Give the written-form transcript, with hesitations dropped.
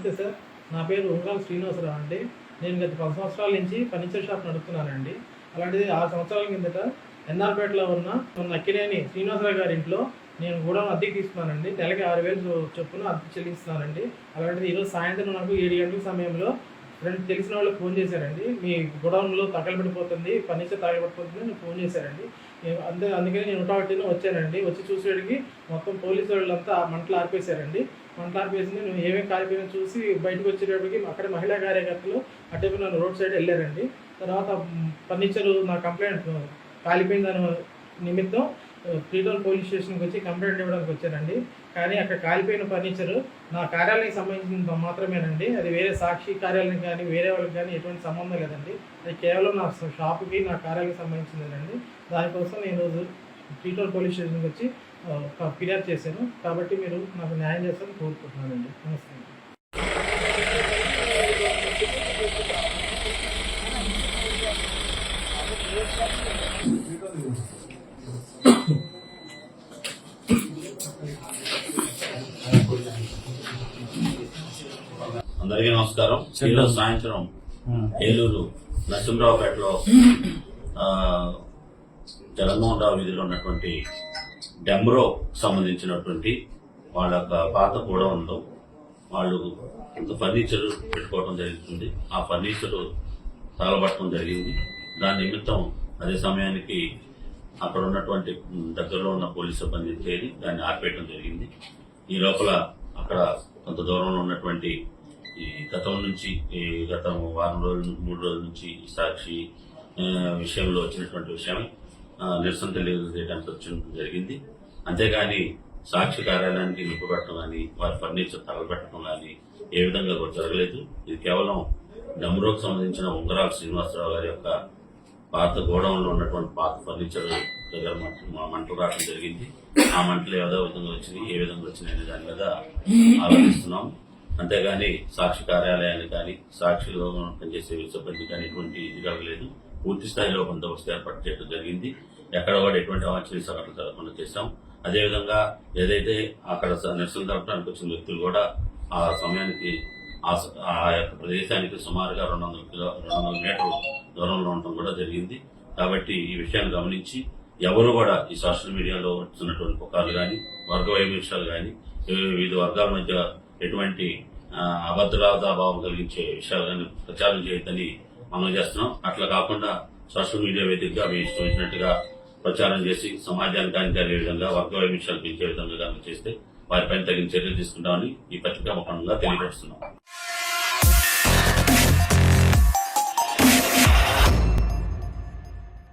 నమస్తే సార్, నా పేరు ఉంగరాల శ్రీనివాసరావు అండి. నేను గత 10 సంవత్సరాల నుంచి ఫర్నిచర్ షాప్ నడుపుతున్నానండి. అలాంటిది 6 సంవత్సరాల కిందట ఎన్ఆర్పేటలో ఉన్న అక్కినేని శ్రీనివాసరావు గారి ఇంట్లో నేను గోడౌన్ అద్దెకి తీసుకున్నానండి. నెలకి 6,000 చొప్పున అద్దె చెల్లిస్తున్నానండి. అలాంటిది ఈరోజు సాయంత్రం నాకు 7 గంటల సమయంలో ఫ్రెండ్ తెలిసిన వాళ్ళకి ఫోన్ చేశారండి. మీ గోడౌన్లో తగలబడిపోతుంది, ఫర్నిచర్ తగలబడిపోతుంది అని ఫోన్ చేశారండి. అందుకని నేను హుటాహుటిన వచ్చానండి. వచ్చి చూసేటికి మొత్తం పోలీసు వాళ్ళంతా మంటలు ఆర్పేశారండి. మంటలు ఆర్పేసి నేను ఏమేమి కాలిపోయినా చూసి బయటకు వచ్చేటప్పటికి అక్కడ మహిళా కార్యకర్తలు అటే నన్ను రోడ్ సైడ్ వెళ్ళారండి. తర్వాత ఫర్నిచరు నా కంప్లైంట్ కాలిపోయిందని నిమిత్తం 3 టౌన్ పోలీస్ స్టేషన్కి వచ్చి కంప్లైంట్ ఇవ్వడానికి వచ్చానండి. కానీ అక్కడ కాలిపోయిన ఫర్నిచరు నా కార్యాలయానికి సంబంధించిన మాత్రమేనండి. అది వేరే సాక్షి కార్యాలయం కానీ వేరే వాళ్ళకి కానీ ఎటువంటి సంబంధం లేదండి. అది కేవలం నా షాపుకి నా కార్యాలయానికి సంబంధించిందేనండి. దానికోసం నేను ఈరోజు 3 టౌన్ పోలీస్ స్టేషన్కి వచ్చి ఫిర్యాదు చేశాను. కాబట్టి మీరు నాకు న్యాయం చేస్తారని కోరుకుంటున్నానండి. నమస్తే. అందరికీ నమస్కారం. ఈరోజు సాయంత్రం ఏలూరు నరసింహరావుపేటలో జగన్మోహన్ రావు వీధిలో ఉన్నటువంటి డెమ్రో సంబంధించినటువంటి వాళ్ళ యొక్క పాత గోడౌన్లో వాళ్ళు కొంత ఫర్నిచర్ పెట్టుకోవడం జరుగుతుంది. ఆ ఫర్నిచర్ తగలబట్టడం జరిగింది. దాని నిమిత్తం అదే సమయానికి అక్కడ ఉన్నటువంటి దగ్గరలో ఉన్న పోలీసు సిబ్బంది చేరి దాన్ని ఆర్పేయడం జరిగింది. ఈ లోపల అక్కడ కొంత దూరంలో ఉన్నటువంటి ఈ గత వారం రోజులు 3 రోజుల నుంచి సాక్షి విషయంలో వచ్చినటువంటి విషయం నిరసన తెలియజేయడానికి వచ్చడం జరిగింది. అంతేగాని సాక్షి కార్యాలయానికి నింపబెట్టడం కానీ వారి ఫర్నిచర్ తగలబెట్టడం కానీ ఏ విధంగా కూడా జరగలేదు. ఇది కేవలం డమ్రోకి సంబంధించిన ఉంగరాల శ్రీనివాసరావు గారి యొక్క పాత గోడౌన్లో ఉన్నటువంటి పాత ఫర్నిచర్ దగ్గర మంటలు రావడం జరిగింది. ఆ మంటలు ఏదో విధంగా వచ్చినాయి, ఏ విధంగా వచ్చినాయి అనే దాని మీద ఆలోచిస్తున్నాం. అంతేగాని సాక్షి కార్యాలయాన్ని కానీ సాక్షిలో పనిచేసే సిబ్బంది కానీ ఎటువంటి ఇది జరగలేదు. పూర్తి స్థాయిలో బందోబస్తు ఏర్పాటు చేయడం జరిగింది. ఎక్కడ కూడా ఎటువంటి అవాంఛనీయ సంఘటనలు జరగకుండా చేశాం. అదేవిధంగా ఏదైతే అక్కడ నిరసన జరపడానికి వచ్చిన వ్యక్తులు కూడా ఆ సమయానికి ఆ యొక్క ప్రదేశానికి సుమారుగా 200 మీటర్ల దూరంలో ఉండటం కూడా జరిగింది. కాబట్టి ఈ విషయాన్ని గమనించి ఎవరు కూడా ఈ సోషల్ మీడియాలో వస్తున్నటువంటి పుకార్లు కానీ వర్గ వైవిధ్యాలు కానీ వివిధ వర్గాల మధ్య ఎటువంటి అభద్రతాభావం కలిగించే విషయాలు కానీ ప్రచారం చేయొద్దని మనం చేస్తున్నాం. అట్లా కాకుండా సోషల్ మీడియా వేదికగా మీ ఇష్టం వచ్చినట్టుగా ప్రచారం చేసి సమాజానికి హాని కలిగే విధంగా వర్గ వైవిధ్యాలు పెంచే విధంగా చేస్తే వారిపైన తగిన చర్యలు తీసుకుంటామని ఈ పత్రికా ముఖంగా తెలియజేస్తున్నాం.